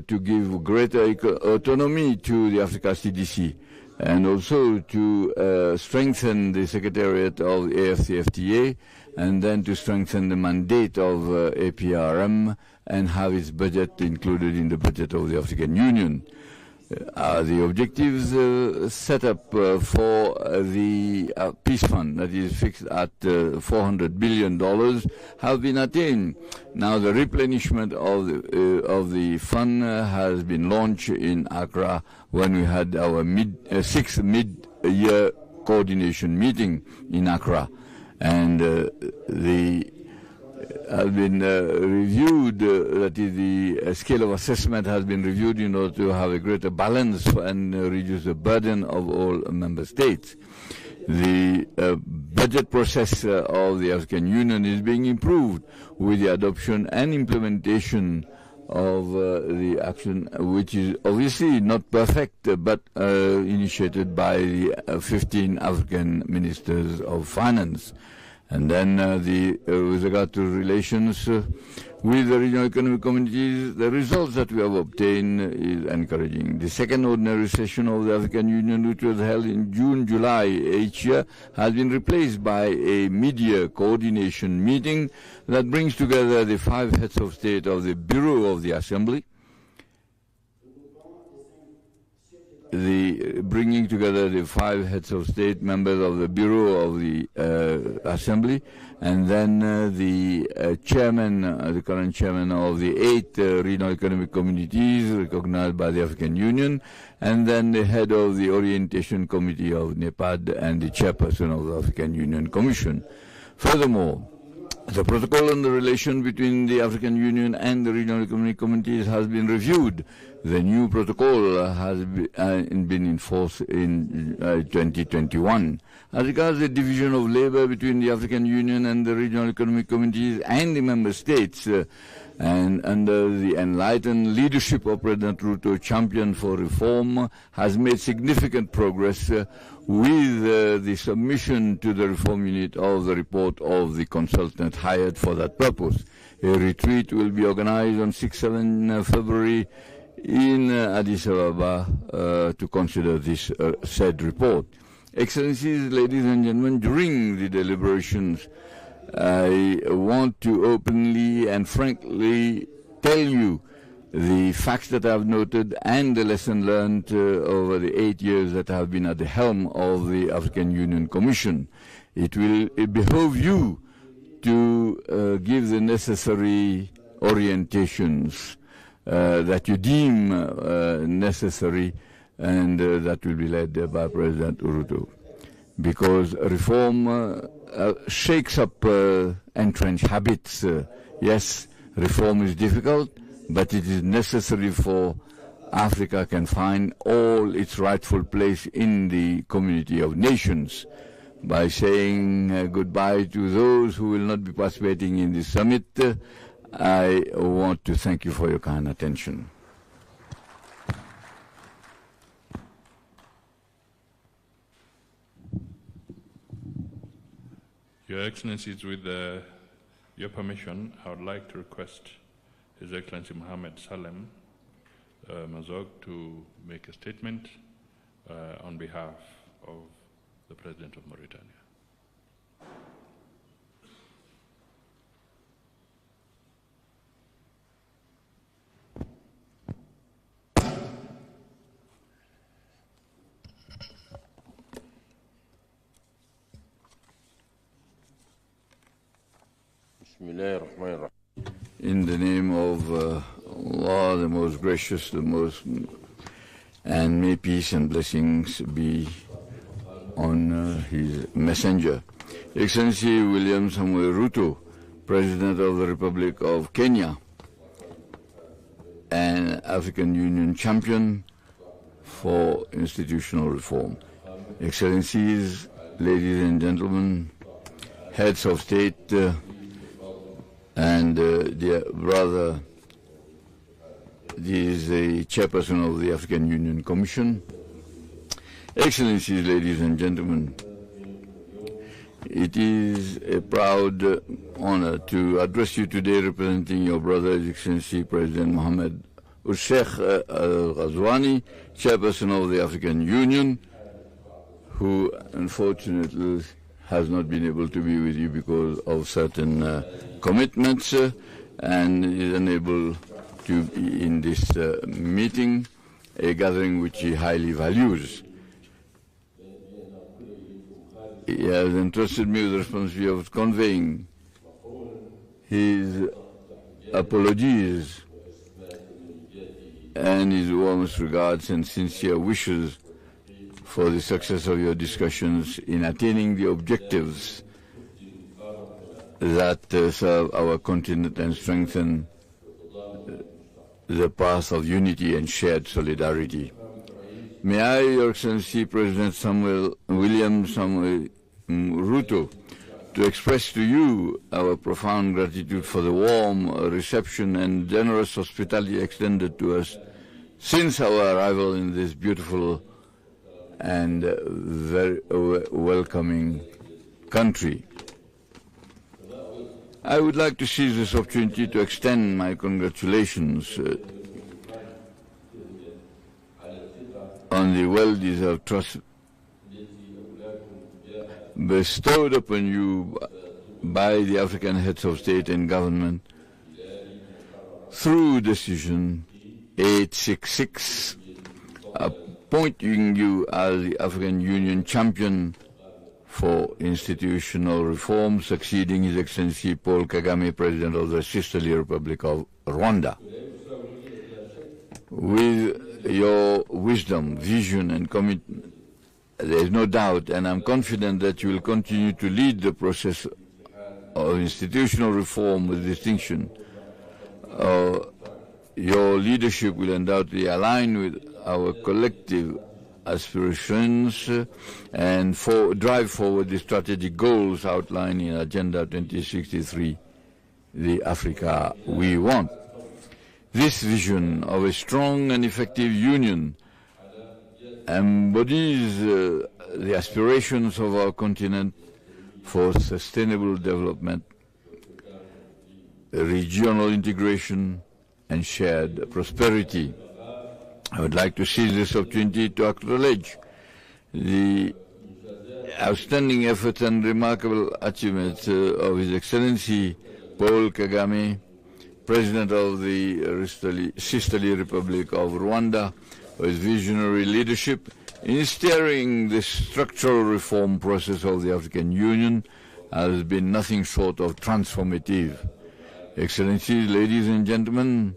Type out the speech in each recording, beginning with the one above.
to give greater autonomy to the Africa CDC, and also to strengthen the Secretariat of the AFCFTA, and then to strengthen the mandate of APRM and have its budget included in the budget of the African Union. The objectives set up for the peace fund, that is fixed at $400 billion, have been attained. Now the replenishment of the fund has been launched in Accra when we had our sixth mid-year coordination meeting in Accra, and the has been reviewed, that is the scale of assessment has been reviewed in order to have a greater balance and reduce the burden of all member states. The budget process of the African Union is being improved with the adoption and implementation of the action, which is obviously not perfect, but initiated by the 15 African ministers of finance. And then with regard to relations with the regional economic communities, the results that we have obtained is encouraging. The second ordinary session of the African Union, which was held in June-July each year, has been replaced by a mid-year coordination meeting that brings together the 5 heads of state of the Bureau of the Assembly, bringing together the 5 heads of state, members of the Bureau of the Assembly, and then the chairman, the current chairman of the 8 regional economic communities recognized by the African Union, and then the head of the Orientation Committee of NEPAD and the chairperson of the African Union Commission. Furthermore, the protocol on the relation between the African Union and the regional economic communities has been reviewed. The new protocol has been in force in 2021. As regards the division of labor between the African Union and the regional economic communities and the member states, and under the enlightened leadership of President Ruto, Champion for Reform has made significant progress with the submission to the Reform Unit of the report of the consultant hired for that purpose. A retreat will be organized on 6-7 February in Addis Ababa to consider this said report. Excellencies, ladies and gentlemen, during the deliberations, I want to openly and frankly tell you the facts that I have noted and the lesson learned over the 8 years that I have been at the helm of the African Union Commission. It behove you to give the necessary orientations that you deem necessary, and that will be led by President Ruto. Because reform shakes up entrenched habits. Yes, reform is difficult, but it is necessary for Africa can find all its rightful place in the community of nations. By saying goodbye to those who will not be participating in this summit, I want to thank you for your kind attention. Your Excellencies, with your permission, I would like to request His Excellency Mohammed Salem Mazog to make a statement on behalf of the President of Mauritania. In the name of Allah, the most gracious, and may peace and blessings be on his messenger. Excellency William Samuel Ruto, President of the Republic of Kenya, and African Union champion for institutional reform. Excellencies, ladies and gentlemen, heads of state, and dear brother, this is the chairperson of the African Union Commission. Excellencies, ladies and gentlemen, it is a proud honor to address you today representing your brother, His Excellency President Mohamed Sheikh Al-Ghazwani, Chairperson of the African Union, who unfortunately has not been able to be with you because of certain commitments and is unable to be in this meeting, a gathering which he highly values. He has entrusted me with the responsibility of conveying his apologies and his warmest regards and sincere wishes for the success of your discussions in attaining the objectives that serve our continent and strengthen the path of unity and shared solidarity. May I, Your Excellency President William Samuel Ruto, to express to you our profound gratitude for the warm reception and generous hospitality extended to us since our arrival in this beautiful and very welcoming country. I would like to seize this opportunity to extend my congratulations on the well-deserved trust bestowed upon you by the African heads of state and government through decision 866, appointing you as the African Union champion for institutional reform, succeeding His Excellency Paul Kagame, President of the Sisterly Republic of Rwanda. With your wisdom, vision, and commitment, there is no doubt, and I'm confident that you will continue to lead the process of institutional reform with distinction. Your leadership will undoubtedly align with our collective aspirations and drive forward the strategic goals outlined in Agenda 2063, the Africa we want. This vision of a strong and effective union embodies the aspirations of our continent for sustainable development, regional integration, and shared prosperity. I would like to seize this opportunity to acknowledge the outstanding efforts and remarkable achievements of His Excellency Paul Kagame, President of the Sisterly Republic of Rwanda, for his visionary leadership in steering the structural reform process of the African Union has been nothing short of transformative. Excellencies, ladies and gentlemen,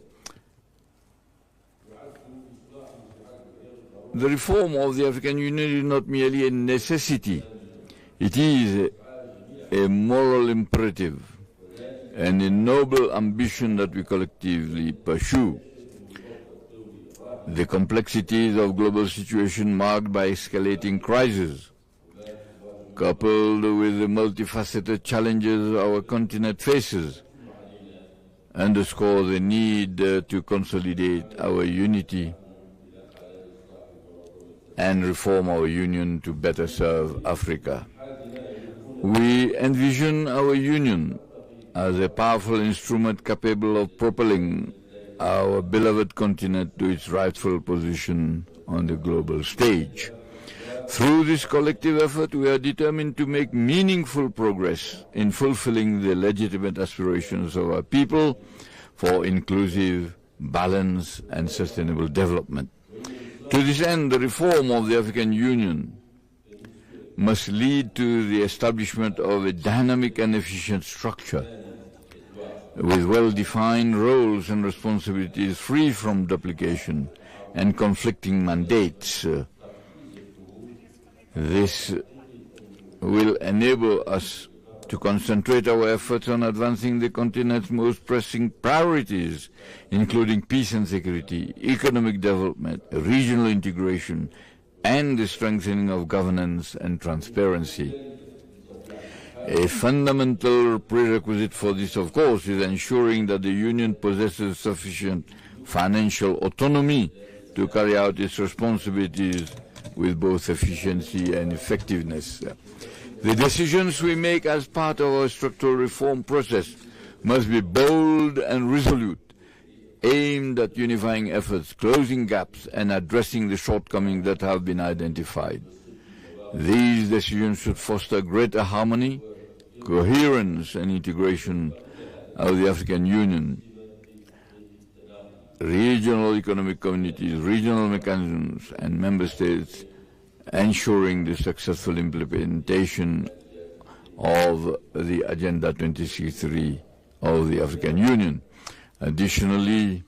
the reform of the African Union is not merely a necessity. It is a moral imperative and a noble ambition that we collectively pursue. The complexities of global situation marked by escalating crises, coupled with the multifaceted challenges our continent faces, underscore the need to consolidate our unity and reform our union to better serve Africa. We envision our union as a powerful instrument capable of propelling our beloved continent to its rightful position on the global stage. Through this collective effort, we are determined to make meaningful progress in fulfilling the legitimate aspirations of our people for inclusive, balanced, and sustainable development. To this end, the reform of the African Union must lead to the establishment of a dynamic and efficient structure with well-defined roles and responsibilities free from duplication and conflicting mandates. This will enable us to concentrate our efforts on advancing the continent's most pressing priorities, including peace and security, economic development, regional integration, and the strengthening of governance and transparency. A fundamental prerequisite for this, of course, is ensuring that the Union possesses sufficient financial autonomy to carry out its responsibilities with both efficiency and effectiveness. The decisions we make as part of our structural reform process must be bold and resolute, aimed at unifying efforts, closing gaps, and addressing the shortcomings that have been identified. These decisions should foster greater harmony, coherence, and integration of the African Union, regional economic communities, regional mechanisms, and member states, ensuring the successful implementation of the Agenda 2063 of the African Union. Additionally,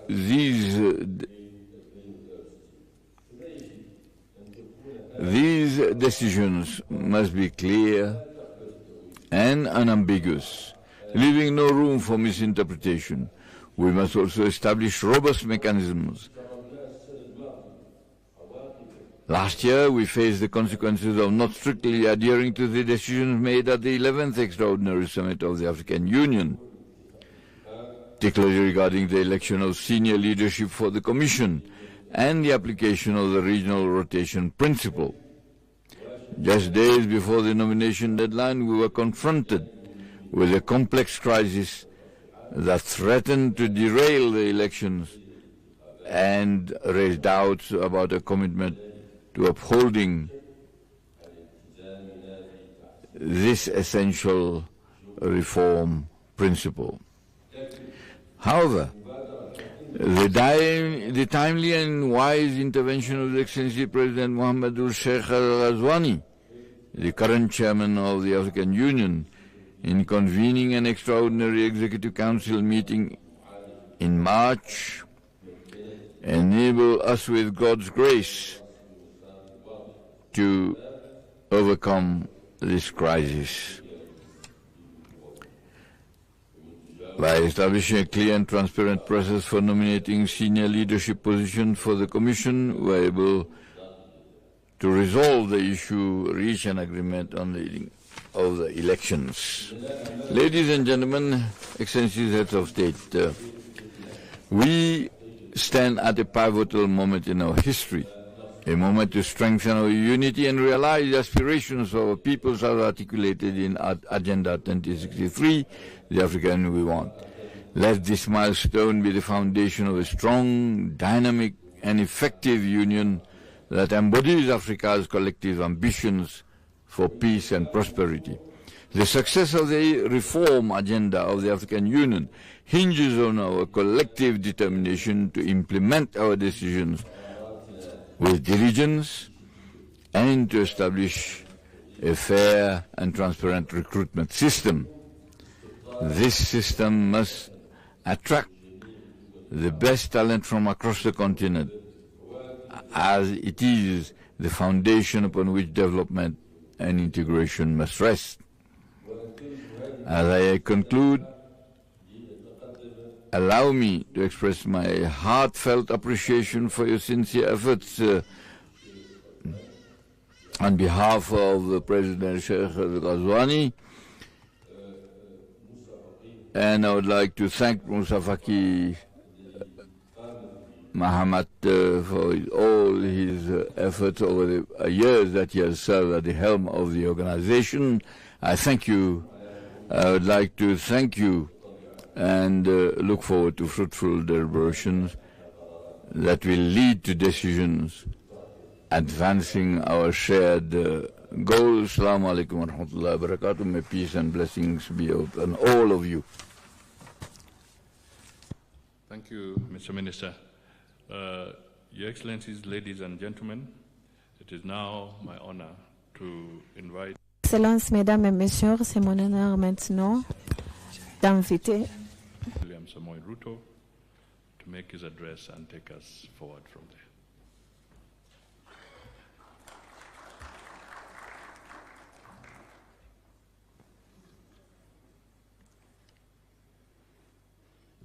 these decisions must be clear and unambiguous, leaving no room for misinterpretation. We must also establish robust mechanisms. Last year, we faced the consequences of not strictly adhering to the decisions made at the 11th Extraordinary Summit of the African Union, particularly regarding the election of senior leadership for the Commission and the application of the regional rotation principle. Just days before the nomination deadline, we were confronted with a complex crisis that threatened to derail the elections and raise doubts about a commitment to upholding this essential reform principle. However, the timely and wise intervention of His Excellency President Mohamedou Sheikh Al-Ghazouani, the current chairman of the African Union, in convening an extraordinary Executive Council meeting in March, enable us with God's grace to overcome this crisis. By establishing a clear and transparent process for nominating senior leadership positions for the Commission, we were able to resolve the issue, reach an agreement on the elections. Ladies and gentlemen, Excellencies, Heads of State, we stand at a pivotal moment in our history, a moment to strengthen our unity and realize the aspirations of our peoples as articulated in Agenda 2063, the African we want. Let this milestone be the foundation of a strong, dynamic, and effective union that embodies Africa's collective ambitions for peace and prosperity. The success of the reform agenda of the African Union hinges on our collective determination to implement our decisions with diligence and to establish a fair and transparent recruitment system. This system must attract the best talent from across the continent, as it is the foundation upon which development and integration must rest. As I conclude, allow me to express my heartfelt appreciation for your sincere efforts on behalf of President Sheikh Al-Ghazouani, and I would like to thank Musa Faki Mahamat for all his efforts over the years that he has served at the helm of the organization. I thank you. I would like to thank you and look forward to fruitful deliberations that will lead to decisions advancing our shared goals. Assalamu alaikum wa rahmatullahi wa barakatuh. May peace and blessings be upon all of you. Thank you, Mr. Minister. Your Excellencies, ladies and gentlemen, it is now my honor to invite Excellences, Mesdames et Messieurs, c'est mon honneur maintenant d'inviter William Samoei Ruto to make his address and take us forward from there.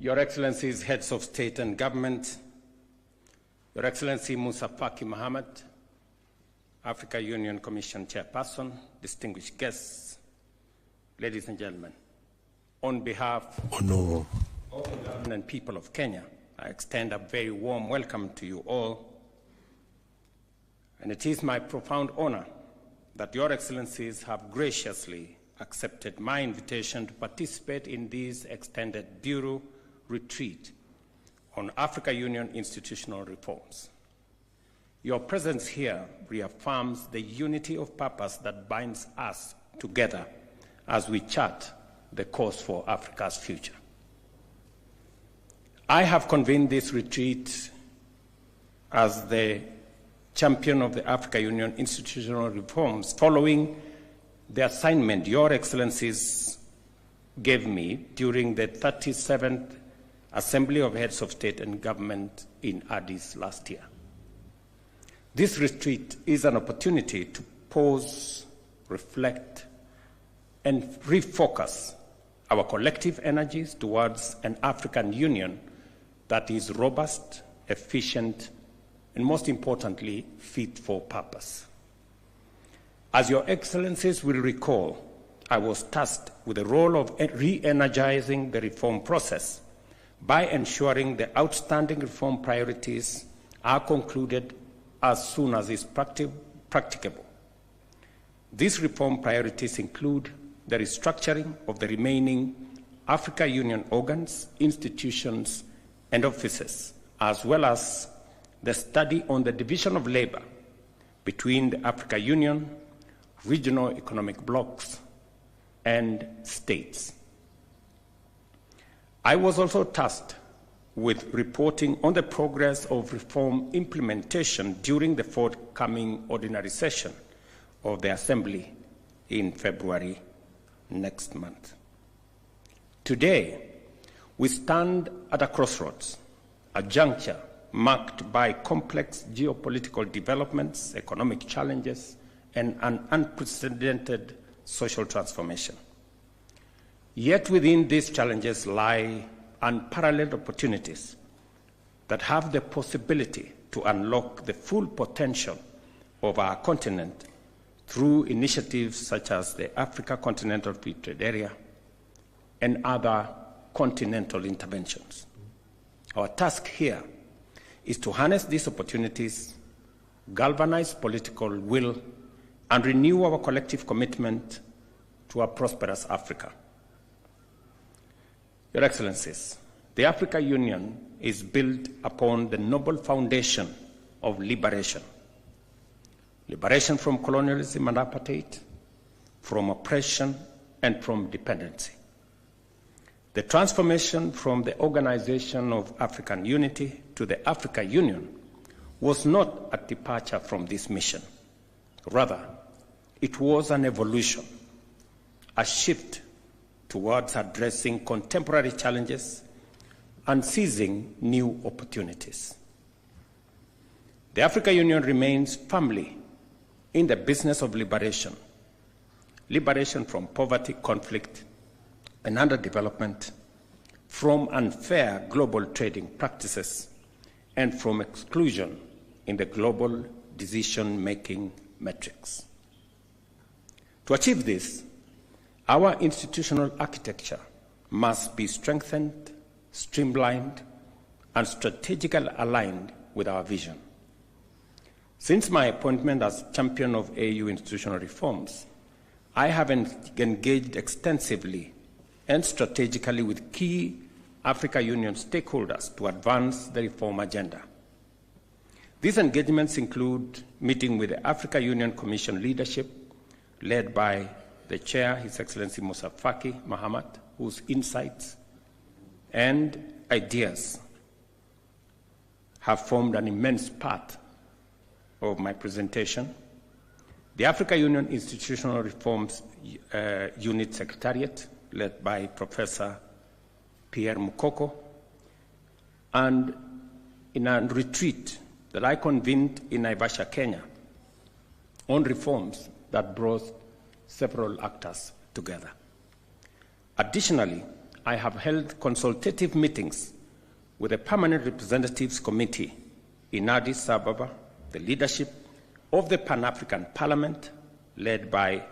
Your Excellencies, Heads of State and Government, Your Excellency Musa Faki Mahamat, Africa Union Commission Chairperson, distinguished guests, ladies and gentlemen, on behalf of the government and people of Kenya, I extend a very warm welcome to you all, and it is my profound honor that Your Excellencies have graciously accepted my invitation to participate in this extended Bureau retreat on Africa Union institutional reforms. Your presence here reaffirms the unity of purpose that binds us together as we chart the course for Africa's future. I have convened this retreat as the champion of the Africa Union institutional reforms following the assignment Your Excellencies gave me during the 37th Assembly of Heads of State and Government in Addis last year. This retreat is an opportunity to pause, reflect, and refocus our collective energies towards an African Union that is robust, efficient, and most importantly, fit for purpose. As Your Excellencies will recall, I was tasked with the role of re-energizing the reform process by ensuring the outstanding reform priorities are concluded as soon as is practicable. These reform priorities include the restructuring of the remaining Africa Union organs, institutions, and offices, as well as the study on the division of labor between the Africa Union, regional economic blocs, and states. I was also tasked with reporting on the progress of reform implementation during the forthcoming ordinary session of the Assembly in February next month. Today, we stand at a crossroads, a juncture marked by complex geopolitical developments, economic challenges, and an unprecedented social transformation. Yet within these challenges lie unparalleled opportunities that have the possibility to unlock the full potential of our continent through initiatives such as the Africa Continental Free Trade Area and other continental interventions. Our task here is to harness these opportunities, galvanize political will, and renew our collective commitment to a prosperous Africa. Your Excellencies, the Africa Union is built upon the noble foundation of liberation. Liberation from colonialism and apartheid, from oppression, and from dependency. The transformation from the Organization of African Unity to the Africa Union was not a departure from this mission. Rather, it was an evolution, a shift towards addressing contemporary challenges and seizing new opportunities. The Africa Union remains firmly in the business of liberation from poverty, conflict, and underdevelopment, from unfair global trading practices, and from exclusion in the global decision-making metrics. To achieve this, our institutional architecture must be strengthened, streamlined, and strategically aligned with our vision. Since my appointment as champion of AU institutional reforms, I have engaged extensively and strategically with key Africa Union stakeholders to advance the reform agenda. These engagements include meeting with the Africa Union Commission leadership, led by the Chair, His Excellency Musa Faki Mahamat, whose insights and ideas have formed an immense part of my presentation. The Africa Union Institutional Reforms Unit Secretariat, led by Professor Pierre Mukoko, and in a retreat that I convened in Naivasha, Kenya, on reforms that brought several actors together. Additionally, I have held consultative meetings with the Permanent Representatives Committee in Addis Ababa, the leadership of the Pan-African Parliament, led by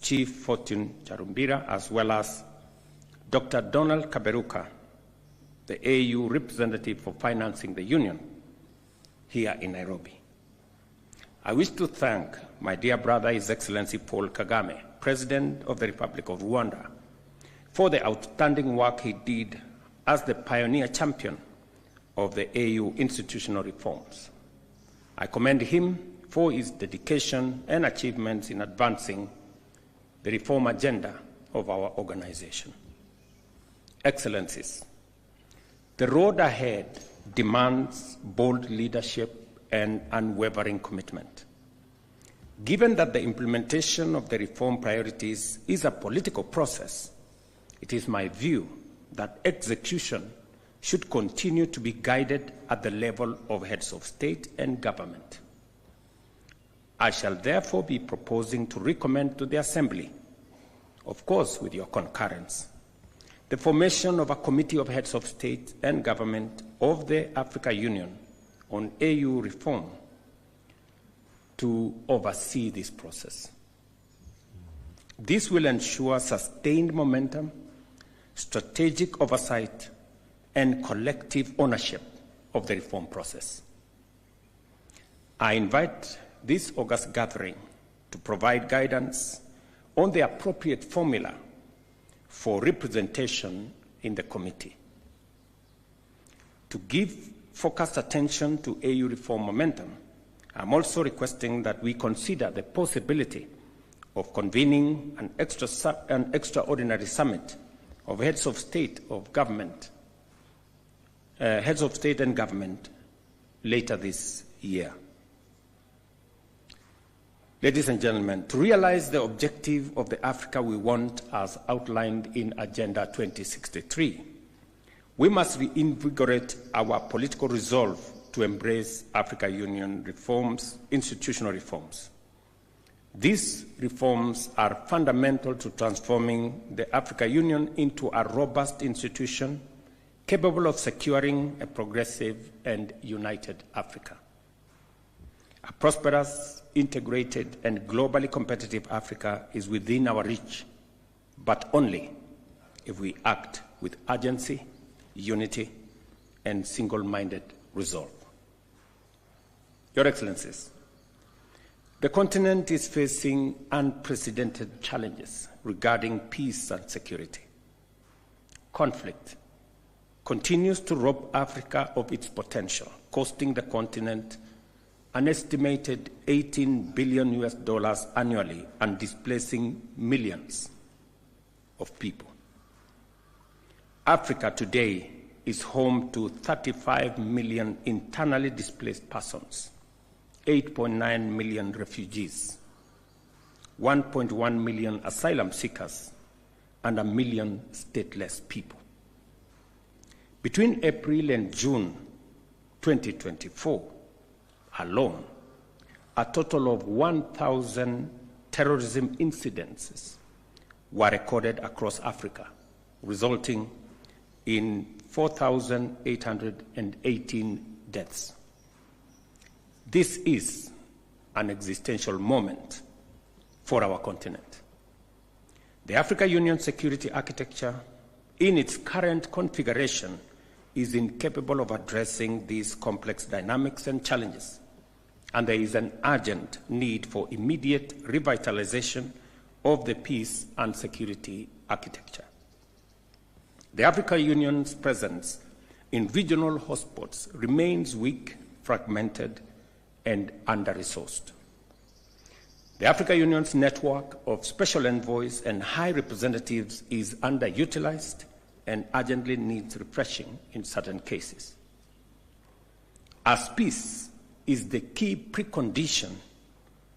Chief Fortune Charumbira, as well as Dr. Donald Kaberuka, the AU representative for financing the Union, here in Nairobi. I wish to thank my dear brother, His Excellency Paul Kagame, President of the Republic of Rwanda, for the outstanding work he did as the pioneer champion of the AU institutional reforms. I commend him for his dedication and achievements in advancing the reform agenda of our organization. Excellencies, the road ahead demands bold leadership and unwavering commitment. Given that the implementation of the reform priorities is a political process, it is my view that execution should continue to be guided at the level of heads of state and government. I shall therefore be proposing to recommend to the Assembly, of course with your concurrence, the formation of a committee of heads of state and government of the African Union on AU reform to oversee this process. This will ensure sustained momentum, strategic oversight, and collective ownership of the reform process. I invite this August gathering to provide guidance on the appropriate formula for representation in the committee. To give focused attention to AU reform momentum, I'm also requesting that we consider the possibility of convening an extraordinary summit of heads of state and government later this year. Ladies and gentlemen, to realize the objective of the Africa we want as outlined in Agenda 2063, we must reinvigorate our political resolve to embrace African Union reforms, institutional reforms. These reforms are fundamental to transforming the African Union into a robust institution capable of securing a progressive and united Africa. A prosperous, integrated, and globally competitive Africa is within our reach, but only if we act with urgency, unity, and single-minded resolve. Your Excellencies, the continent is facing unprecedented challenges regarding peace and security. Conflict continues to rob Africa of its potential, costing the continent an estimated $18 billion annually and displacing millions of people. Africa today is home to 35 million internally displaced persons, 8.9 million refugees, 1.1 million asylum seekers, and 1 million stateless people. Between April and June 2024 alone, a total of 1,000 terrorism incidences were recorded across Africa, resulting in 4,818 deaths. This is an existential moment for our continent. The African Union security architecture, in its current configuration, is incapable of addressing these complex dynamics and challenges, and there is an urgent need for immediate revitalization of the peace and security architecture. The African Union's presence in regional hotspots remains weak, fragmented, and under-resourced. The African Union's network of special envoys and high representatives is underutilized and urgently needs refreshing in certain cases. As peace is the key precondition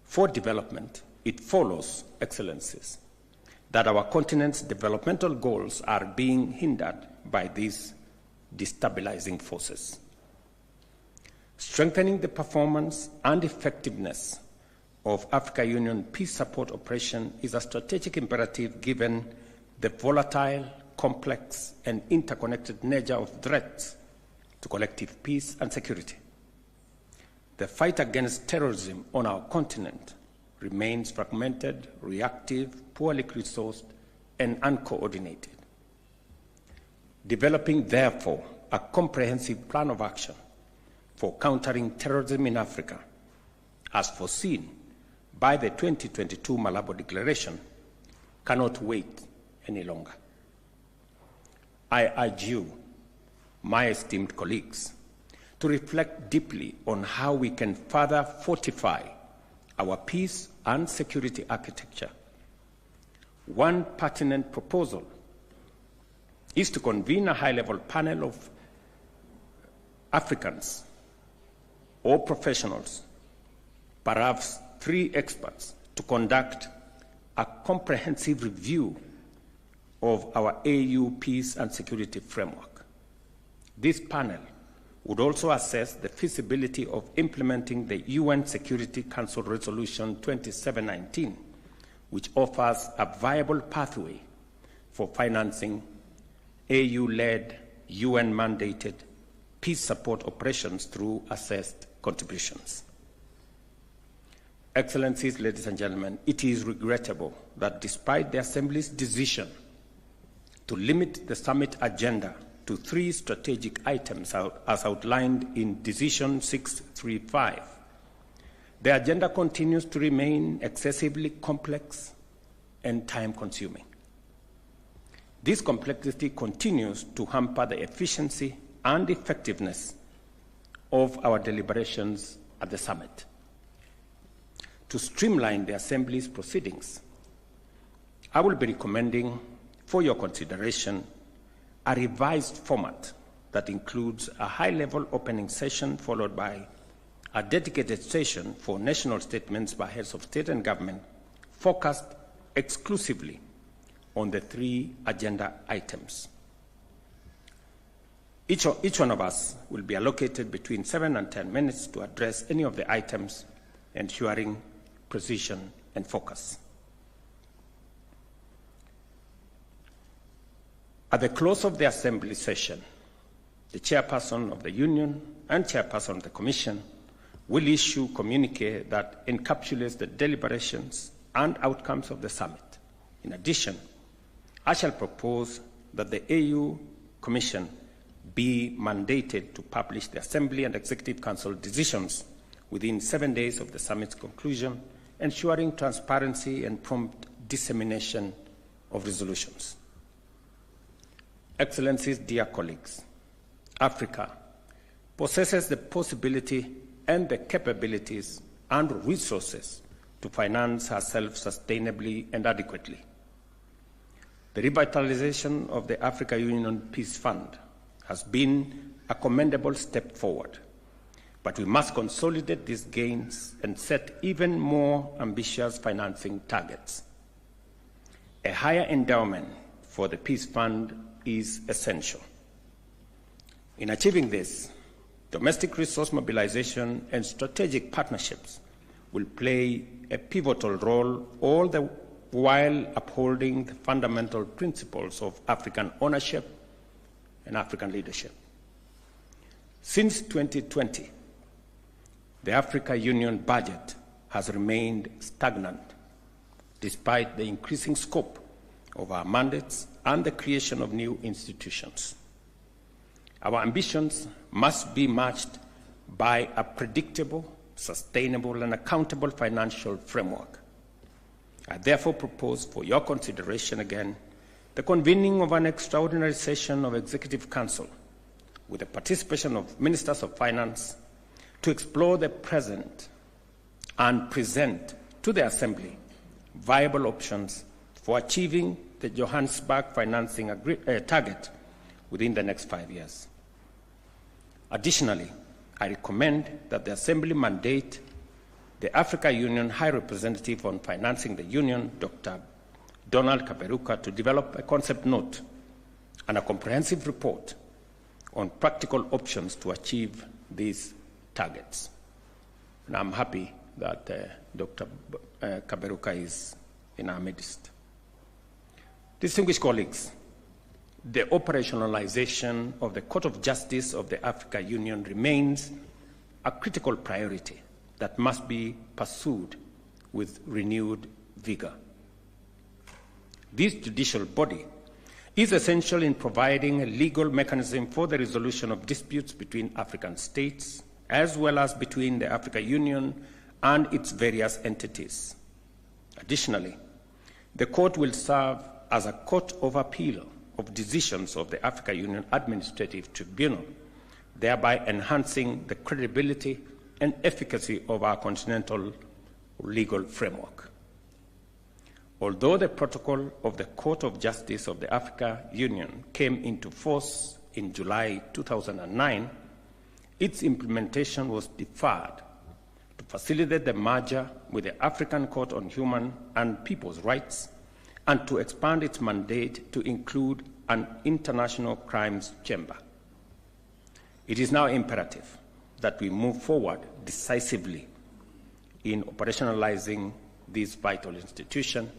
for development, it follows, Excellencies, that our continent's developmental goals are being hindered by these destabilizing forces. Strengthening the performance and effectiveness of African Union peace support operation is a strategic imperative given the volatile, complex, and interconnected nature of threats to collective peace and security. The fight against terrorism on our continent remains fragmented, reactive, poorly resourced, and uncoordinated. Developing, therefore, a comprehensive plan of action for countering terrorism in Africa, as foreseen by the 2022 Malabo Declaration, cannot wait any longer. I urge you, my esteemed colleagues, to reflect deeply on how we can further fortify our peace and security architecture. One pertinent proposal is to convene a high-level panel of Africans or professionals, perhaps 3 experts, to conduct a comprehensive review of our AU peace and security framework. This panel would also assess the feasibility of implementing the UN Security Council Resolution 2719, which offers a viable pathway for financing AU-led, UN-mandated peace support operations through assessed contributions. Excellencies, ladies and gentlemen, it is regrettable that despite the Assembly's decision to limit the summit agenda to 3 strategic items as outlined in Decision 635, the agenda continues to remain excessively complex and time-consuming. This complexity continues to hamper the efficiency and effectiveness of our deliberations at the summit. To streamline the Assembly's proceedings, I will be recommending for your consideration a revised format that includes a high-level opening session followed by a dedicated session for national statements by heads of state and government focused exclusively on the 3 agenda items. Each one of us will be allocated between 7 and 10 minutes to address any of the items, ensuring precision and focus. At the close of the Assembly session, the Chairperson of the Union and Chairperson of the Commission will issue a communiqué that encapsulates the deliberations and outcomes of the summit. In addition, I shall propose that the AU Commission be mandated to publish the Assembly and Executive Council decisions within 7 days of the summit's conclusion, ensuring transparency and prompt dissemination of resolutions. Excellencies, dear colleagues, Africa possesses the possibility and the capabilities and resources to finance herself sustainably and adequately. The revitalization of the Africa Union Peace Fund has been a commendable step forward, but we must consolidate these gains and set even more ambitious financing targets. A higher endowment for the Peace Fund is essential. In achieving this, domestic resource mobilization and strategic partnerships will play a pivotal role, all the while upholding the fundamental principles of African ownership and African leadership. Since 2020, the Africa Union budget has remained stagnant despite the increasing scope of our mandates and the creation of new institutions. Our ambitions must be matched by a predictable, sustainable, and accountable financial framework. I therefore propose for your consideration again the convening of an extraordinary session of Executive Council with the participation of Ministers of Finance to explore the present and present to the Assembly viable options for achieving the Johannesburg financing target within the next 5 years. Additionally, I recommend that the Assembly mandate the Africa Union High Representative on Financing the Union, Dr. Donald Kaberuka, to develop a concept note and a comprehensive report on practical options to achieve these targets. And I'm happy that Dr. Kaberuka is in our midst. Distinguished colleagues, the operationalization of the Court of Justice of the Africa Union remains a critical priority that must be pursued with renewed vigor. This judicial body is essential in providing a legal mechanism for the resolution of disputes between African states, as well as between the Africa Union and its various entities. Additionally, The court will serve as a court of appeal of decisions of the Africa Union Administrative Tribunal, thereby enhancing the credibility and efficacy of our continental legal framework. Although the protocol of the Court of Justice of the Africa Union came into force in July 2009, its implementation was deferred to facilitate the merger with the African Court on Human and People's Rights and to expand its mandate to include an international crimes chamber. It is now imperative that we move forward decisively in operationalizing this vital institution,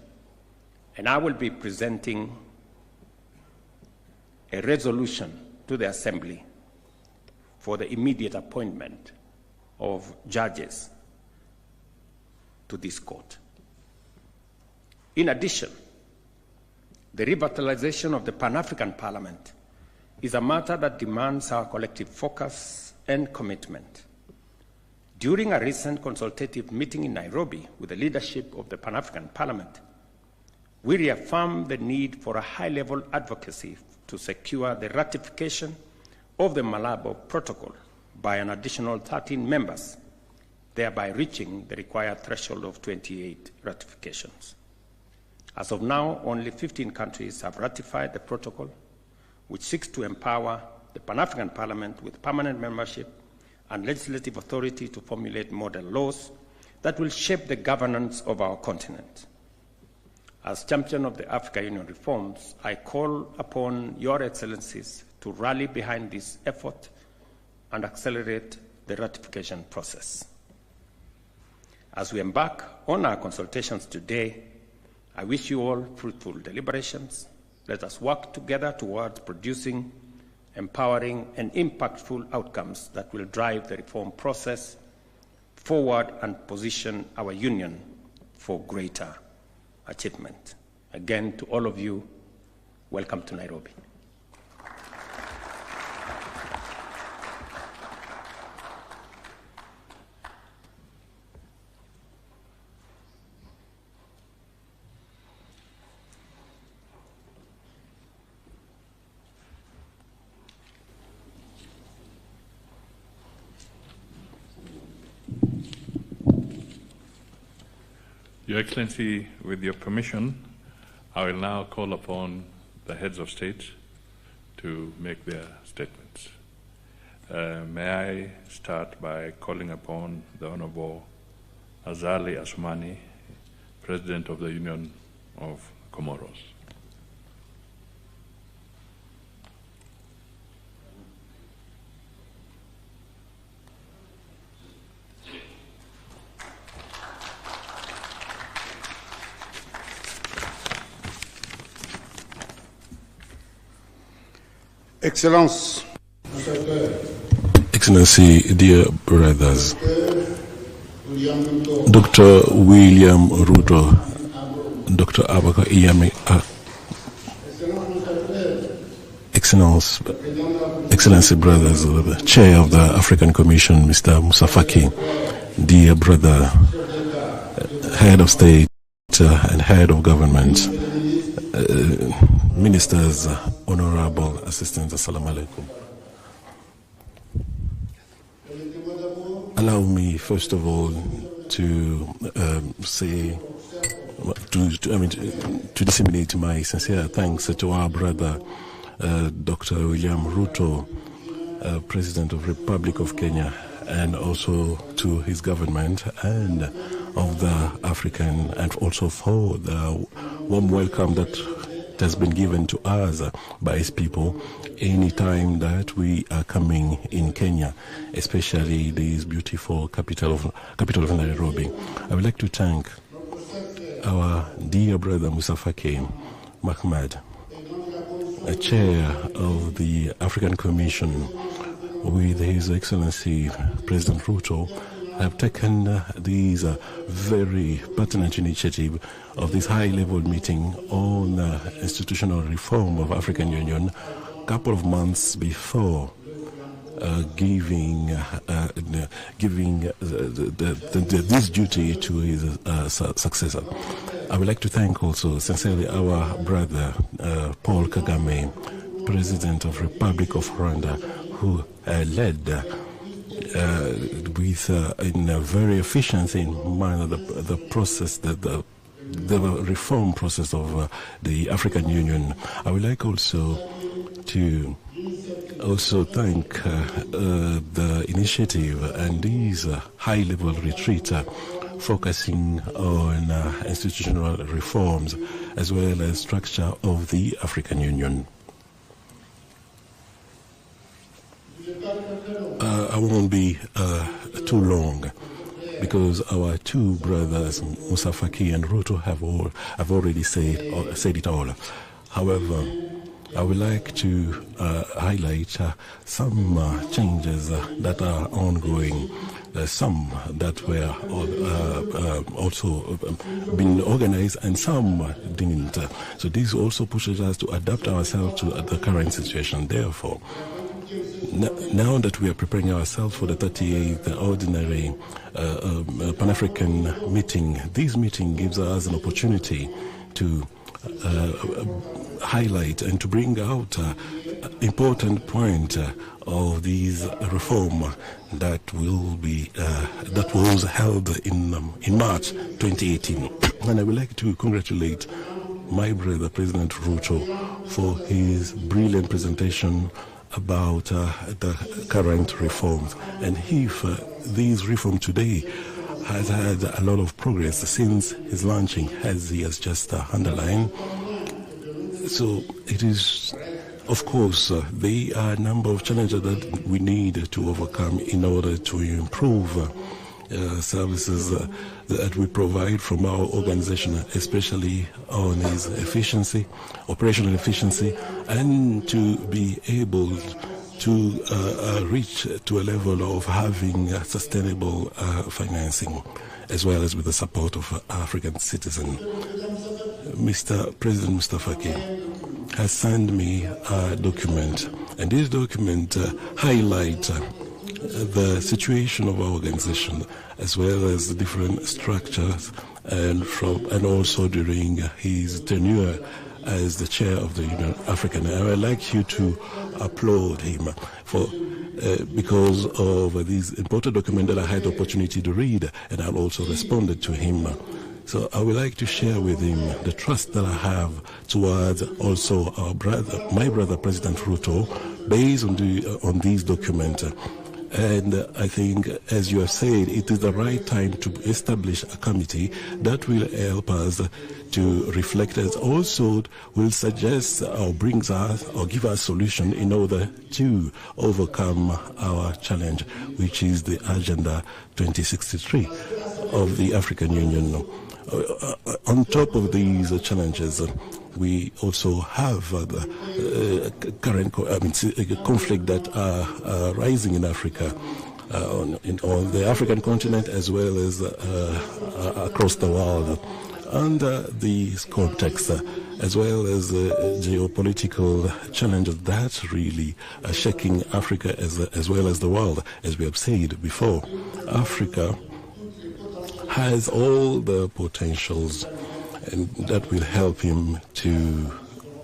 and I will be presenting a resolution to the Assembly for the immediate appointment of judges to this court. In addition, the revitalization of the Pan-African Parliament is a matter that demands our collective focus and commitment. During a recent consultative meeting in Nairobi with the leadership of the Pan-African Parliament, we reaffirmed the need for a high-level advocacy to secure the ratification of the Malabo Protocol by an additional 13 members, thereby reaching the required threshold of 28 ratifications. As of now, only 15 countries have ratified the protocol, which seeks to empower the Pan-African Parliament with permanent membership and legislative authority to formulate model laws that will shape the governance of our continent. As champion of the Africa Union reforms, I call upon your excellencies to rally behind this effort and accelerate the ratification process. As we embark on our consultations today, I wish you all fruitful deliberations. Let us work together towards producing empowering and impactful outcomes that will drive the reform process forward and position our union for greater achievement. Again, to all of you, welcome to Nairobi. Your Excellency, with your permission, I will now call upon the heads of state to make their statements. May I start by calling upon the Honorable Azali Assoumani, President of the Union of Comoros. Excellency, dear brothers, Dr. William Ruto, Dr. Abaka Iyami, Excellency brothers, the Chair of the African Commission, Mr. Musa Faki, dear brother, Head of State and Head of Government, Ministers, Honorable Assistants, Assalamu alaikum. Allow me, first of all, to disseminate my sincere thanks to our brother, Dr. William Ruto, President of the Republic of Kenya, and also to his government and of the African, and also for the warm welcome that has been given to us by his people any time that we are coming in Kenya, especially this beautiful capital of Nairobi. I would like to thank our dear brother Musa Faki Mahmad, a chair of the African Commission, with His Excellency President Ruto, have taken this very pertinent initiative of this high-level meeting on institutional reform of African Union a couple of months before giving this duty to his successor. I would like to thank also sincerely our brother Paul Kagame, President of Republic of Rwanda, who led with in a very efficient manner the process that the reform process of the African Union. I would like also to thank the initiative and these high-level retreat focusing on institutional reforms as well as structure of the African Union. I won't be too long because our two brothers, Musa Faki and Ruto, have already said it all. However, I would like to highlight some changes that are ongoing, some that were also been organized and some didn't. So this also pushes us to adapt ourselves to the current situation. Therefore, now that we are preparing ourselves for the 38th ordinary Pan-African meeting, this meeting gives us an opportunity to highlight and to bring out important point of these reform that was held in March 2018. And I would like to congratulate my brother President Ruto for his brilliant presentation about the current reforms. And if these reforms today has had a lot of progress since his launching, as he has just underlined. So it is, of course, there are a number of challenges that we need to overcome in order to improve services that we provide from our organization, especially on its efficiency, operational efficiency, and to be able to reach to a level of having sustainable financing, as well as with the support of African citizens. Mr. President Mustafa Faki has sent me a document, and this document highlights the situation of our organization, as well as the different structures, and also during his tenure as the chair of the Union African. And I would like you to applaud him for because of this important document that I had the opportunity to read, and I also responded to him. So I would like to share with him the trust that I have towards also my brother President Ruto, based on these documents. And I think, as you have said, it is the right time to establish a committee that will help us to reflect, as also will suggest or brings us or give us solution in order to overcome our challenge, which is the Agenda 2063 of the African Union. On top of these challenges, we also have the current conflict that are rising in Africa, on the African continent, as well as across the world. Under this context, as well as geopolitical challenges that really are shaking Africa as well as the world, as we have said before, Africa has all the potentials, and that will help him to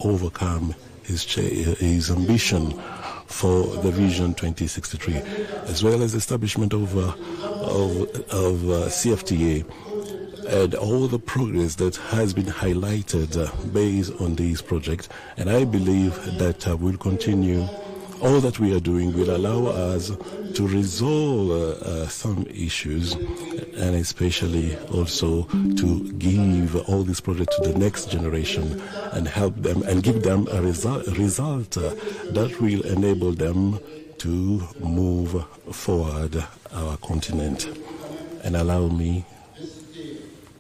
overcome his ambition for the Vision 2063, as well as establishment of CFTA and all the progress that has been highlighted based on these projects. And I believe that we'll continue. All that we are doing will allow us to resolve some issues, and especially also to give all these projects to the next generation and help them and give them a result that will enable them to move forward our continent. And allow me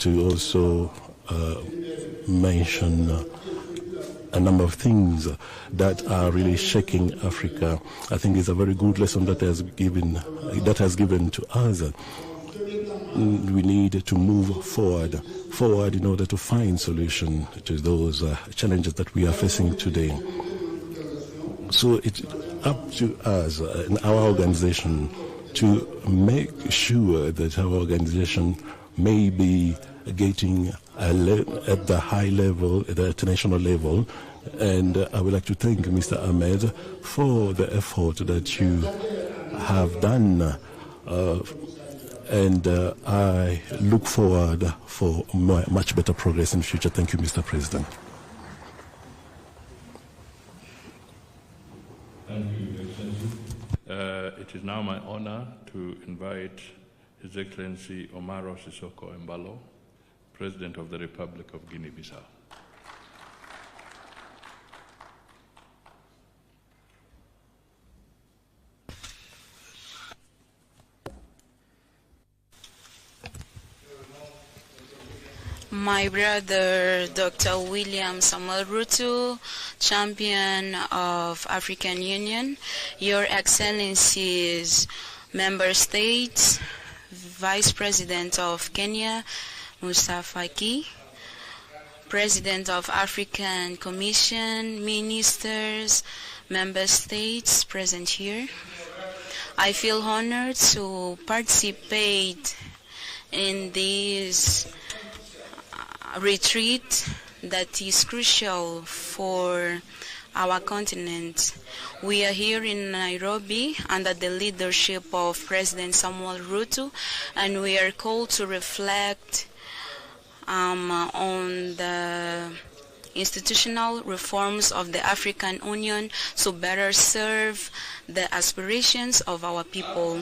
to also mention a number of things that are really shaking Africa. I think it's a very good lesson that has given to us. We need to move forward in order to find solution to those challenges that we are facing today. So it's up to us and our organization to make sure that our organization maybe getting at the high level, at the international level. And I would like to thank Mr. Ahmed for the effort that you have done. And I look forward for much better progress in the future. Thank you, Mr. President. Thank you, Your Excellency. It is now my honor to invite His Excellency Omaro Sissoco Embalo, President of the Republic of Guinea-Bissau. My brother, Dr. William Samuel Ruto, Champion of African Union, Your Excellencies, Member States, Vice President of Kenya, Musa Faki, President of African Commission, Ministers, Member States present here. I feel honored to participate in this retreat that is crucial for our continent. We are here in Nairobi under the leadership of President Samuel Ruto, and we are called to reflect on the institutional reforms of the African Union to better serve the aspirations of our people.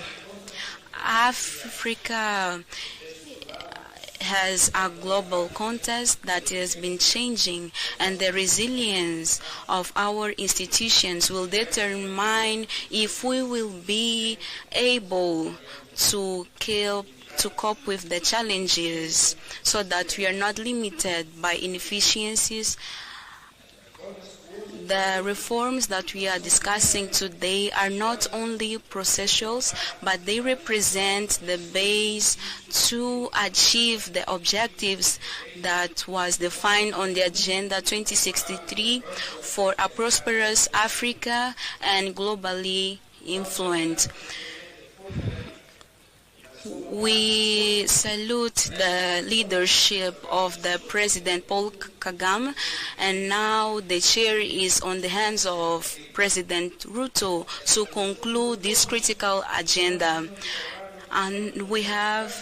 Africa has a global context that has been changing, and the resilience of our institutions will determine if we will be able to cope with the challenges so that we are not limited by inefficiencies. The reforms that we are discussing today are not only processuals, but they represent the base to achieve the objectives that was defined on the Agenda 2063 for a prosperous Africa and globally influent. We salute the leadership of the President Paul Kagame, and now the chair is on the hands of President Ruto to conclude this critical agenda. And we have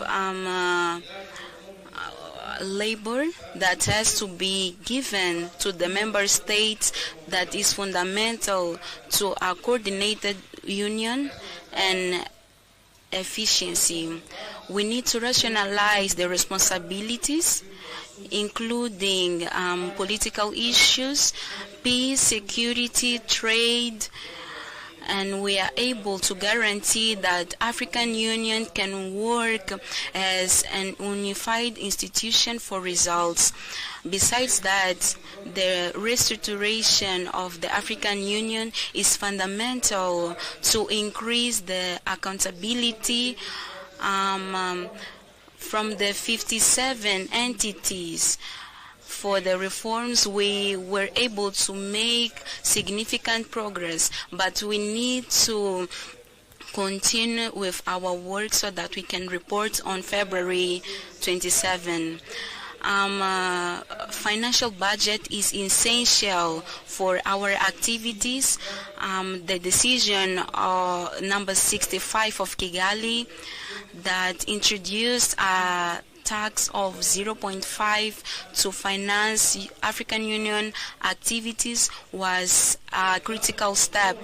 labor that has to be given to the member states that is fundamental to a coordinated union and efficiency. We need to rationalize the responsibilities, including political issues, peace, security, trade, and we are able to guarantee that African Union can work as an unified institution for results. Besides that, the restructuration of the African Union is fundamental to increase the accountability from the 57 entities. For the reforms, we were able to make significant progress, but we need to continue with our work so that we can report on February 27. Financial budget is essential for our activities. The decision number 65 of Kigali that introduced a tax of 0.5 to finance African Union activities was a critical step.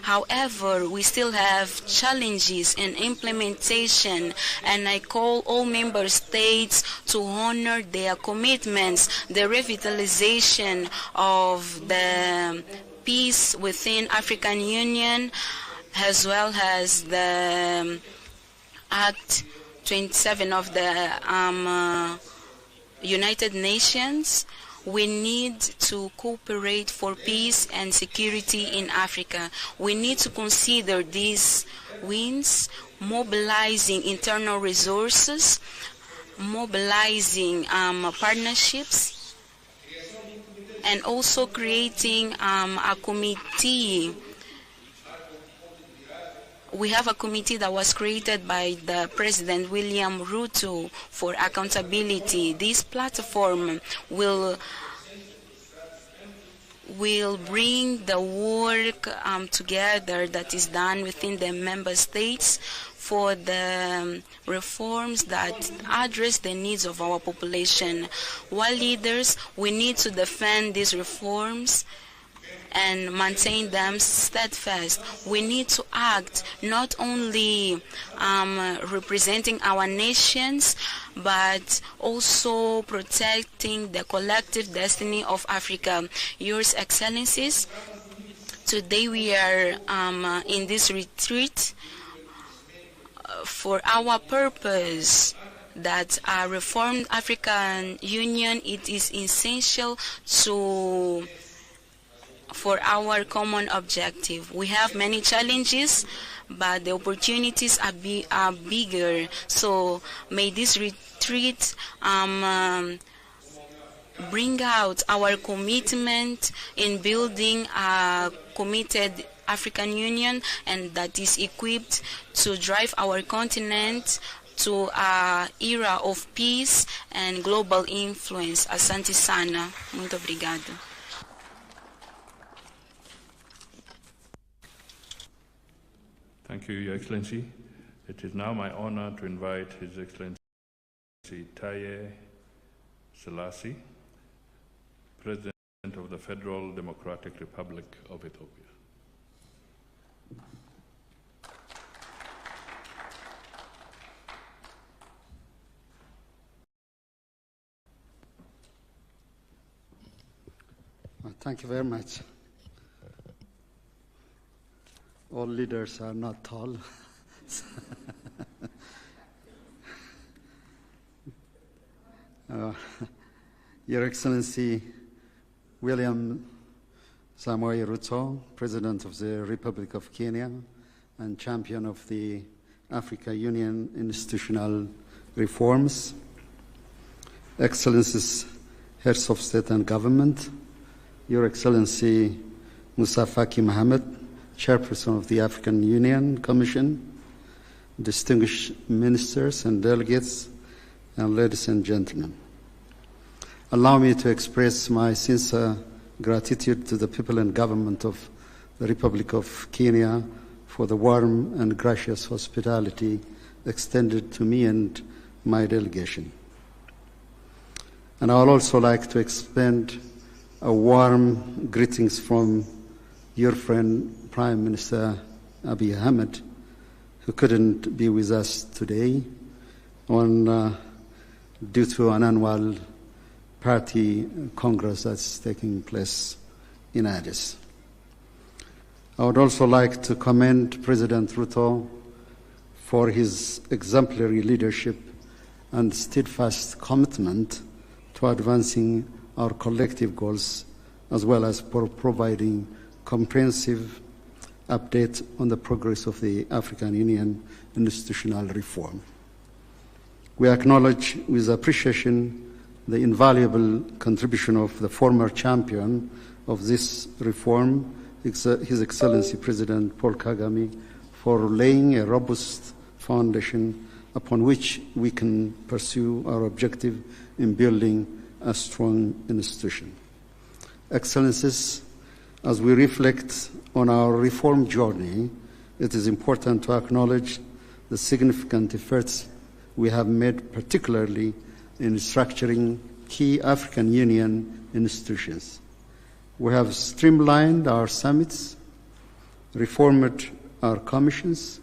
However, we still have challenges in implementation, and I call all member states to honor their commitments, the revitalization of the peace within African Union, as well as the Act 27 of the United Nations. We need to cooperate for peace and security in Africa. We need to consider these wins, mobilizing internal resources, mobilizing partnerships, and also creating a committee we have a committee that was created by the President William Ruto for accountability. This platform will bring the work together that is done within the member states for the reforms that address the needs of our population. While leaders, we need to defend these reforms and maintain them steadfast. We need to act not only representing our nations, but also protecting the collective destiny of Africa. Yours Excellencies, today we are in this retreat for our purpose that a reformed African Union, it is essential for our common objective. We have many challenges, but the opportunities are bigger. So may this retreat bring out our commitment in building a committed African Union, and that is equipped to drive our continent to an era of peace and global influence. Asante sana. Muito obrigado. Thank you, Your Excellency. It is now my honor to invite His Excellency Taye Selassie, President of the Federal Democratic Republic of Ethiopia. Thank you very much. All leaders are not tall. Your Excellency William Samoei Ruto, President of the Republic of Kenya and champion of the Africa Union institutional reforms, Excellencies, Heads of State and Government, Your Excellency Musa Faki Mohammed, Chairperson of the African Union Commission, distinguished ministers and delegates, and ladies and gentlemen. Allow me to express my sincere gratitude to the people and government of the Republic of Kenya for the warm and gracious hospitality extended to me and my delegation. And I would also like to extend a warm greetings from your friend Prime Minister Abiy Ahmed, who couldn't be with us today due to an annual party congress that's taking place in Addis. I would also like to commend President Ruto for his exemplary leadership and steadfast commitment to advancing our collective goals, as well as for providing comprehensive update on the progress of the African Union institutional reform. We acknowledge with appreciation the invaluable contribution of the former champion of this reform, His Excellency President Paul Kagame, for laying a robust foundation upon which we can pursue our objective in building a strong institution. Excellencies, as we reflect on our reform journey, it is important to acknowledge the significant efforts we have made, particularly in structuring key African Union institutions. We have streamlined our summits, reformed our commissions,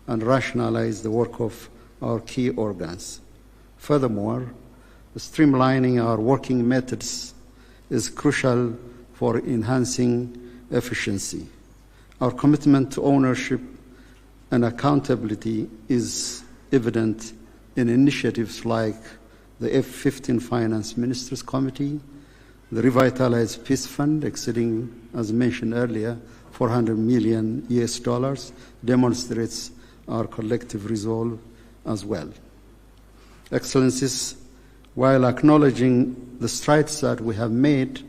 and rationalized the work of our key organs. Furthermore, streamlining our working methods is crucial for enhancing efficiency. Our commitment to ownership and accountability is evident in initiatives like the F-15 Finance Ministers Committee, the Revitalized Peace Fund exceeding, as mentioned earlier, $400 million demonstrates our collective resolve as well. Excellencies, while acknowledging the strides that we have made,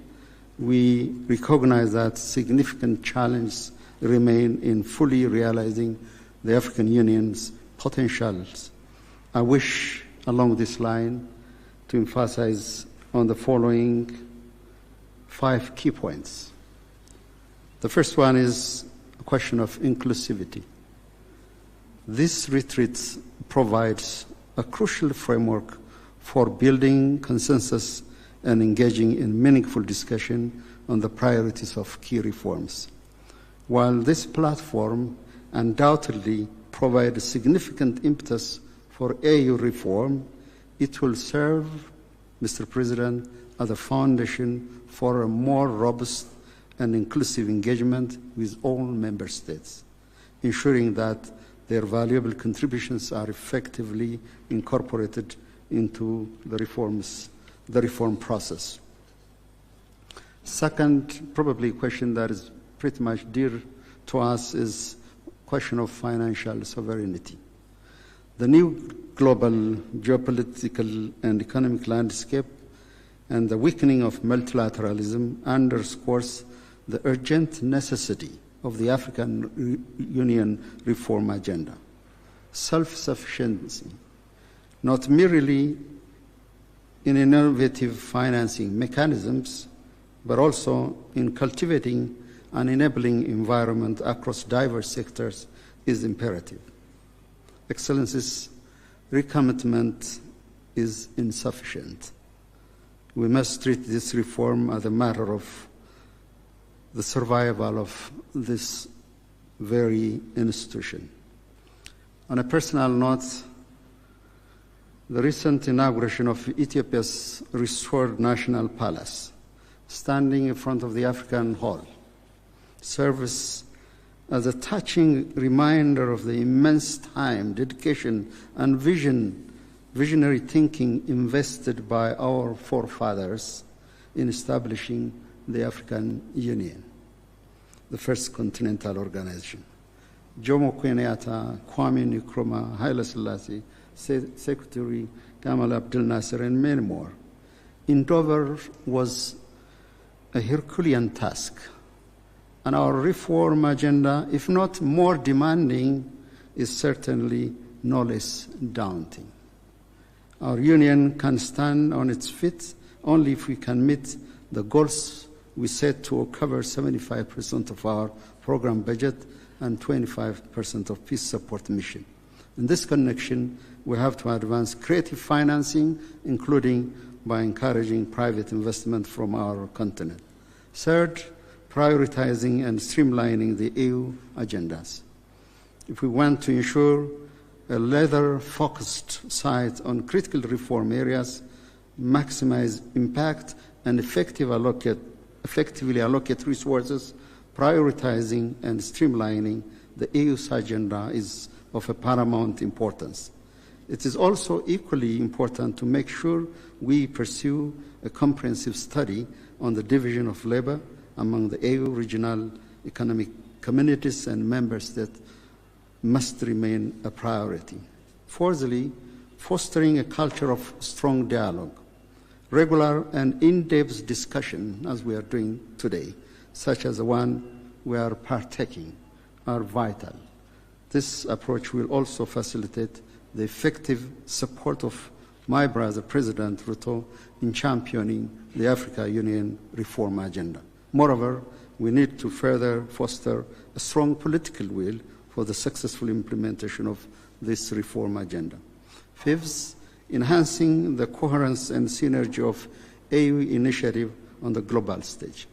we recognize that significant challenges remain in fully realizing the African Union's potentials. I wish, along this line, to emphasize on the following 5 key points. The first one is a question of inclusivity. This retreat provides a crucial framework for building consensus and engaging in meaningful discussion on the priorities of key reforms. While this platform undoubtedly provides significant impetus for AU reform, it will serve, Mr. President, as a foundation for a more robust and inclusive engagement with all member states, ensuring that their valuable contributions are effectively incorporated into the reform process. Second, probably a question that is pretty much dear to us is question of financial sovereignty. The new global geopolitical and economic landscape and the weakening of multilateralism underscores the urgent necessity of the African Union reform agenda. Self-sufficiency, not merely in innovative financing mechanisms, but also in cultivating an enabling environment across diverse sectors, is imperative. Excellencies, recommitment is insufficient. We must treat this reform as a matter of the survival of this very institution. On a personal note, the recent inauguration of Ethiopia's restored National Palace, standing in front of the African Hall, serves as a touching reminder of the immense time, dedication, and visionary thinking invested by our forefathers in establishing the African Union, the first continental organization. Jomo Kenyatta, Kwame Nkrumah, Haile Selassie, Secretary Gamal Abdel Nasser, and many more. Endeavor was a Herculean task, and our reform agenda, if not more demanding, is certainly no less daunting. Our union can stand on its feet only if we can meet the goals we set to cover 75% of our program budget and 25% of peace support mission. In this connection, we have to advance creative financing, including by encouraging private investment from our continent. Third, prioritizing and streamlining the EU agendas. If we want to ensure a laser-focused sight on critical reform areas, maximize impact, and effectively allocate resources, prioritizing and streamlining the EU's agenda is of a paramount importance. It is also equally important to make sure we pursue a comprehensive study on the division of labor among the EU regional economic communities and member states must remain a priority. Fourthly, fostering a culture of strong dialogue. Regular and in-depth discussion, as we are doing today, such as the one we are partaking, are vital. This approach will also facilitate the effective support of my brother, President Ruto, in championing the Africa Union reform agenda. Moreover, we need to further foster a strong political will for the successful implementation of this reform agenda. Fifth, enhancing the coherence and synergy of AU initiative on the global stage.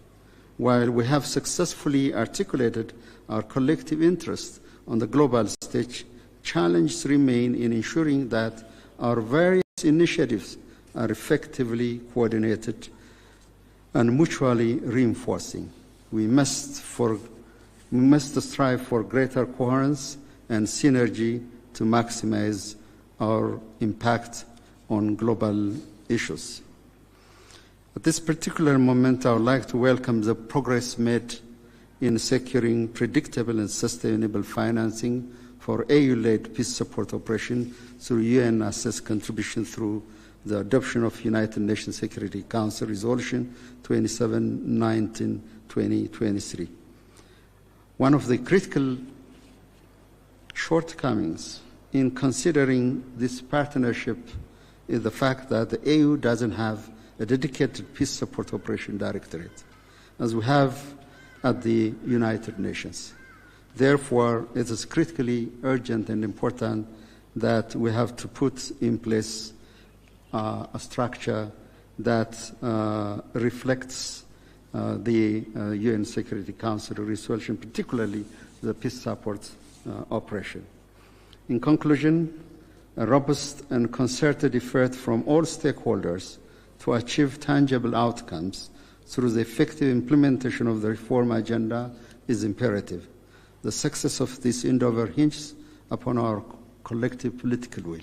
While we have successfully articulated our collective interest on the global stage, challenges remain in ensuring that our various initiatives are effectively coordinated and mutually reinforcing. We must strive for greater coherence and synergy to maximize our impact on global issues. At this particular moment, I would like to welcome the progress made in securing predictable and sustainable financing for AU-led peace support operation through UN-assessed contribution through the adoption of United Nations Security Council Resolution 2719/2023. One of the critical shortcomings in considering this partnership is the fact that the AU doesn't have a dedicated peace support operation directorate, as we have at the United Nations. Therefore, it is critically urgent and important that we have to put in place a structure that reflects the UN Security Council resolution, particularly the peace support operation. In conclusion, a robust and concerted effort from all stakeholders to achieve tangible outcomes through the effective implementation of the reform agenda is imperative. The success of this endeavor hinges upon our collective political will.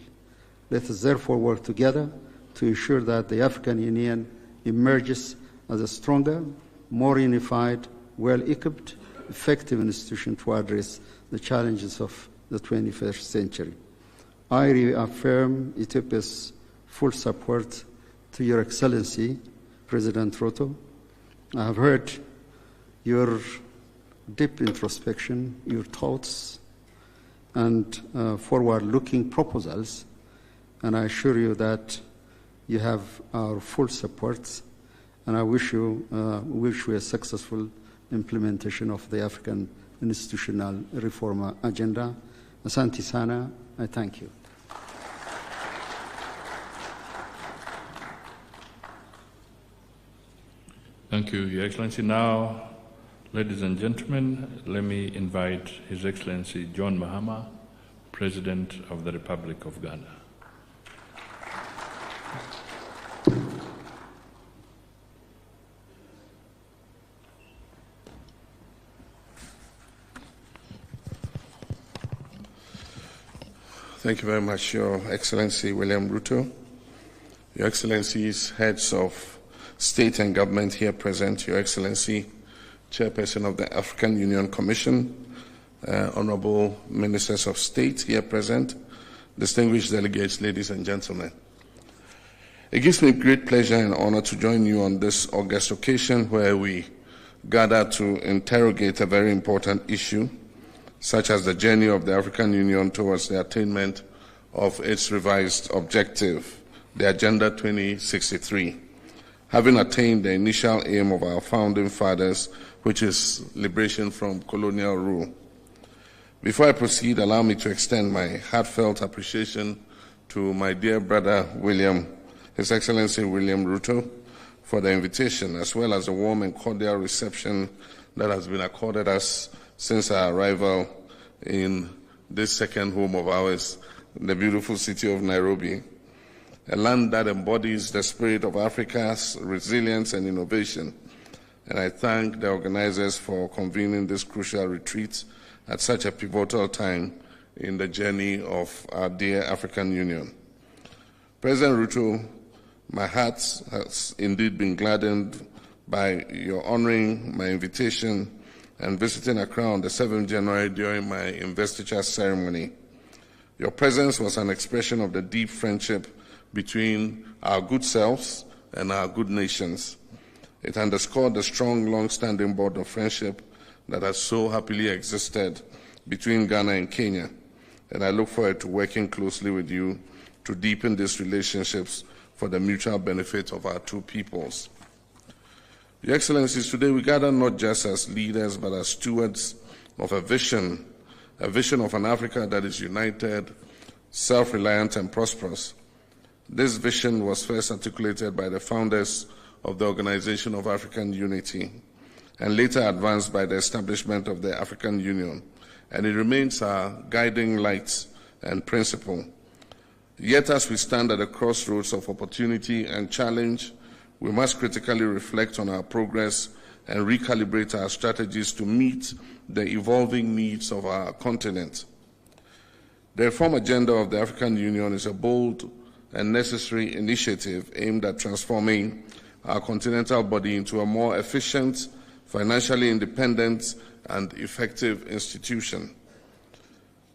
Let us therefore work together to ensure that the African Union emerges as a stronger, more unified, well-equipped, effective institution to address the challenges of the 21st century. I reaffirm Ethiopia's full support to Your Excellency, President Ruto. I have heard your deep introspection, your thoughts, and forward-looking proposals, and I assure you that you have our full support, and I wish you a successful implementation of the African institutional reform agenda. Asante sana, I thank you. Thank you, Your Excellency. Now, ladies and gentlemen, let me invite His Excellency John Mahama, President of the Republic of Ghana. Thank you very much, Your Excellency William Ruto, Your Excellencies, heads of state and government here present, Your Excellency, Chairperson of the African Union Commission, Honorable Ministers of State here present, distinguished delegates, ladies and gentlemen. It gives me great pleasure and honor to join you on this august occasion where we gather to interrogate a very important issue, such as the journey of the African Union towards the attainment of its revised objective, the Agenda 2063, having attained the initial aim of our founding fathers, which is liberation from colonial rule. Before I proceed, allow me to extend my heartfelt appreciation to my dear brother His Excellency William Ruto, for the invitation, as well as the warm and cordial reception that has been accorded us since our arrival in this second home of ours, the beautiful city of Nairobi, a land that embodies the spirit of Africa's resilience and innovation. And I thank the organizers for convening this crucial retreat at such a pivotal time in the journey of our dear African Union. President Ruto, my heart has indeed been gladdened by your honoring my invitation and visiting Accra on the 7th January during my investiture ceremony. Your presence was an expression of the deep friendship between our good selves and our good nations. It underscored the strong, long-standing bond of friendship that has so happily existed between Ghana and Kenya, and I look forward to working closely with you to deepen these relationships for the mutual benefit of our two peoples. Your Excellencies, today we gather not just as leaders, but as stewards of a vision of an Africa that is united, self-reliant, and prosperous. This vision was first articulated by the founders of the Organization of African Unity, and later advanced by the establishment of the African Union, and it remains our guiding light and principle. Yet, as we stand at the crossroads of opportunity and challenge, we must critically reflect on our progress and recalibrate our strategies to meet the evolving needs of our continent. The reform agenda of the African Union is a bold and necessary initiative aimed at transforming our continental body into a more efficient, financially independent, and effective institution.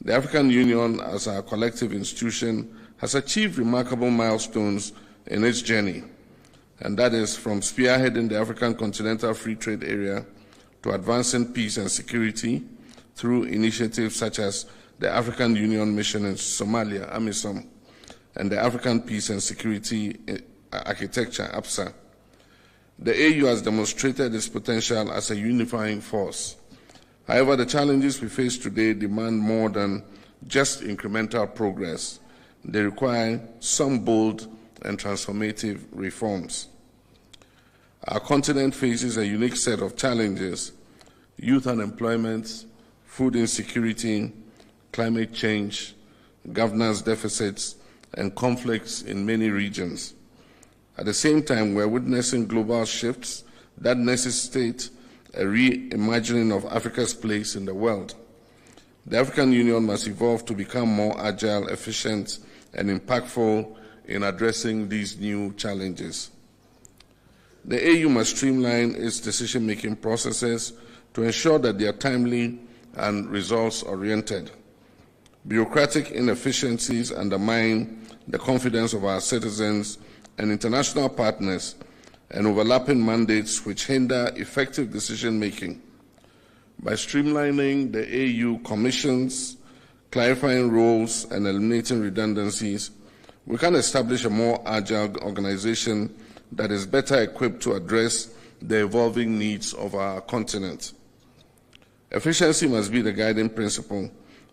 The African Union, as our collective institution, has achieved remarkable milestones in its journey, and that is from spearheading the African Continental Free Trade Area to advancing peace and security through initiatives such as the African Union Mission in Somalia, AMISOM, and the African Peace and Security Architecture, APSA. The AU has demonstrated its potential as a unifying force. However, the challenges we face today demand more than just incremental progress. They require some bold and transformative reforms. Our continent faces a unique set of challenges: youth unemployment, food insecurity, climate change, governance deficits, and conflicts in many regions. At the same time, we're witnessing global shifts that necessitate a reimagining of Africa's place in the world. The African Union must evolve to become more agile, efficient, and impactful in addressing these new challenges. The AU must streamline its decision-making processes to ensure that they are timely and results-oriented. Bureaucratic inefficiencies undermine the confidence of our citizens and international partners, and overlapping mandates which hinder effective decision-making. By streamlining the AU commissions, clarifying roles, and eliminating redundancies, we can establish a more agile organization that is better equipped to address the evolving needs of our continent. Efficiency must be the guiding principle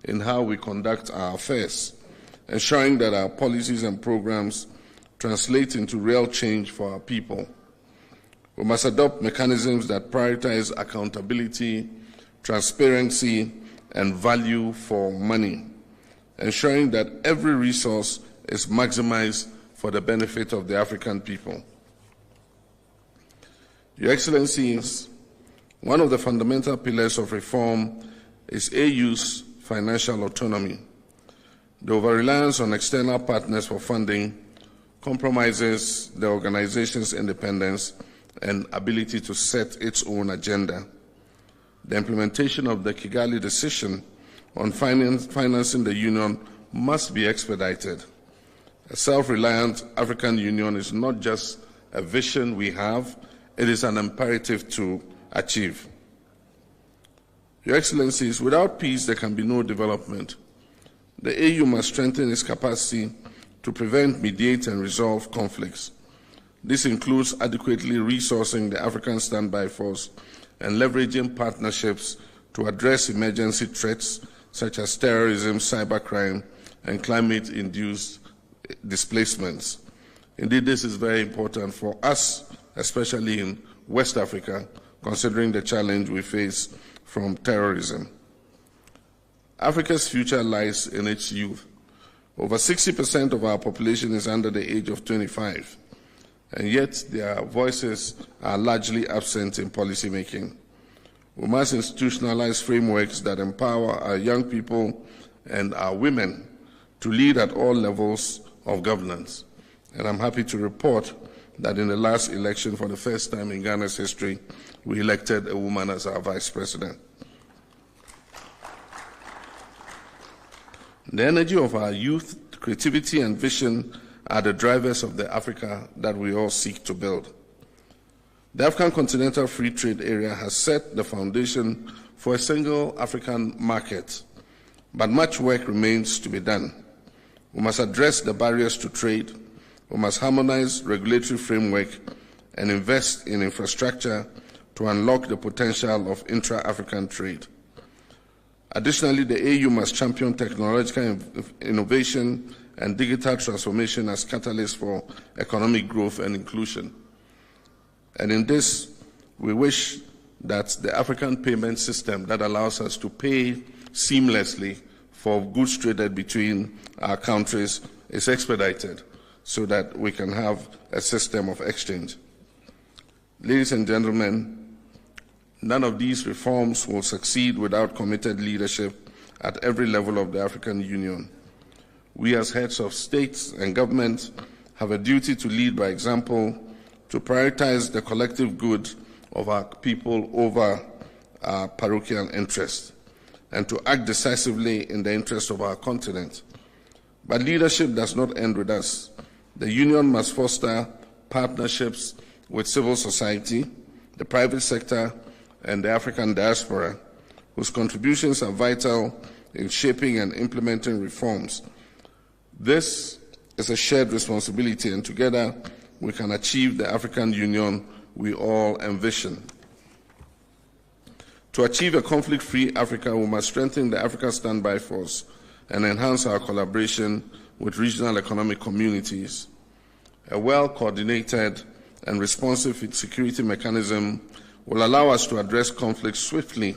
in how we conduct our affairs, ensuring that our policies and programs translate into real change for our people. We must adopt mechanisms that prioritize accountability, transparency, and value for money, ensuring that every resource is maximized for the benefit of the African people. Your Excellencies, one of the fundamental pillars of reform is AU's financial autonomy. The over-reliance on external partners for funding compromises the organization's independence and ability to set its own agenda. The implementation of the Kigali decision on financing the Union must be expedited. A self-reliant African Union is not just a vision we have, it is an imperative to achieve. Your Excellencies, without peace there can be no development. The AU must strengthen its capacity to prevent, mediate, and resolve conflicts. This includes adequately resourcing the African Standby Force and leveraging partnerships to address emergency threats such as terrorism, cybercrime, and climate-induced displacements. Indeed, this is very important for us, especially in West Africa, considering the challenge we face from terrorism. Africa's future lies in its youth. Over 60% of our population is under the age of 25, and yet their voices are largely absent in policymaking. We must institutionalize frameworks that empower our young people and our women to lead at all levels of governance. And I'm happy to report that in the last election, for the first time in Ghana's history, we elected a woman as our vice president. The energy of our youth, creativity, and vision are the drivers of the Africa that we all seek to build. The African Continental Free Trade Area has set the foundation for a single African market, but much work remains to be done. We must address the barriers to trade, we must harmonize regulatory framework, and invest in infrastructure to unlock the potential of intra-African trade. Additionally, the AU must champion technological innovation and digital transformation as catalysts for economic growth and inclusion. And in this, we wish that the African payment system that allows us to pay seamlessly for goods traded between our countries is expedited so that we can have a system of exchange. Ladies and gentlemen, none of these reforms will succeed without committed leadership at every level of the African Union. We as heads of states and governments have a duty to lead by example, to prioritize the collective good of our people over our parochial interests, and to act decisively in the interest of our continent. But leadership does not end with us. The Union must foster partnerships with civil society, the private sector, and the African diaspora, whose contributions are vital in shaping and implementing reforms. This is a shared responsibility, and together we can achieve the African Union we all envision. To achieve a conflict-free Africa, we must strengthen the Africa Standby Force and enhance our collaboration with regional economic communities. A well-coordinated and responsive security mechanism will allow us to address conflicts swiftly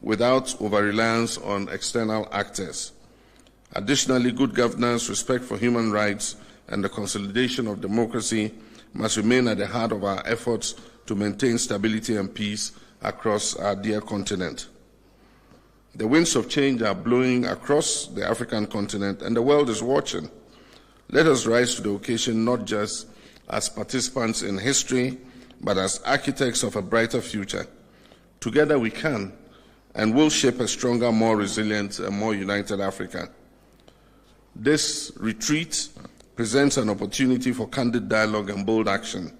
without over-reliance on external actors. Additionally, good governance, respect for human rights, and the consolidation of democracy must remain at the heart of our efforts to maintain stability and peace across our dear continent. The winds of change are blowing across the African continent, and the world is watching. Let us rise to the occasion not just as participants in history, but as architects of a brighter future. Together we can and will shape a stronger, more resilient, and more united Africa. This retreat presents an opportunity for candid dialogue and bold action.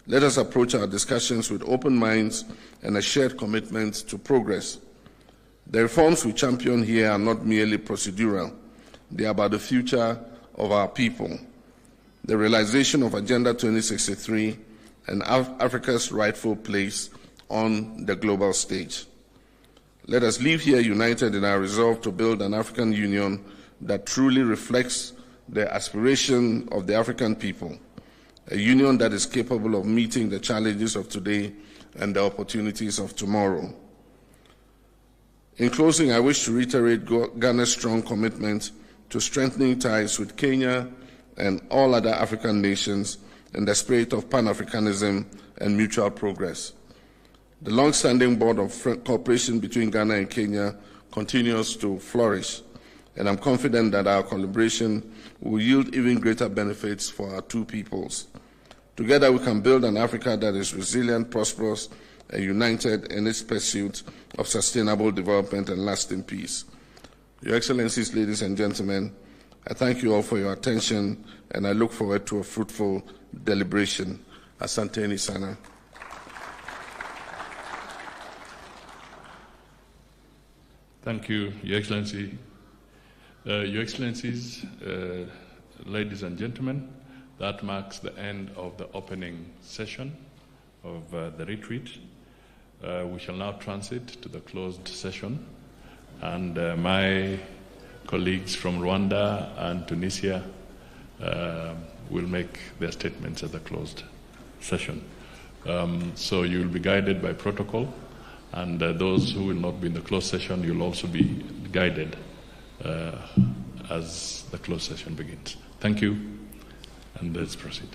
Let us approach our discussions with open minds and a shared commitment to progress. The reforms we champion here are not merely procedural. They are about the future of our people, the realization of Agenda 2063, and Africa's rightful place on the global stage. Let us leave here united in our resolve to build an African Union that truly reflects the aspiration of the African people, a union that is capable of meeting the challenges of today and the opportunities of tomorrow. In closing, I wish to reiterate Ghana's strong commitment to strengthening ties with Kenya and all other African nations in the spirit of Pan-Africanism and mutual progress. The long-standing bond of cooperation between Ghana and Kenya continues to flourish, and I'm confident that our collaboration will yield even greater benefits for our two peoples. Together we can build an Africa that is resilient, prosperous, and united in its pursuit of sustainable development and lasting peace. Your Excellencies, ladies and gentlemen, I thank you all for your attention, and I look forward to a fruitful deliberation. Asanteni sana. Thank you, Your Excellency. Your Excellencies, ladies and gentlemen, that marks the end of the opening session of the retreat. We shall now transit to the closed session, and my colleagues from Rwanda and Tunisia will make their statements at the closed session. So you will be guided by protocol, and those who will not be in the closed session, you'll also be guided as the closed session begins. Thank you, and let's proceed.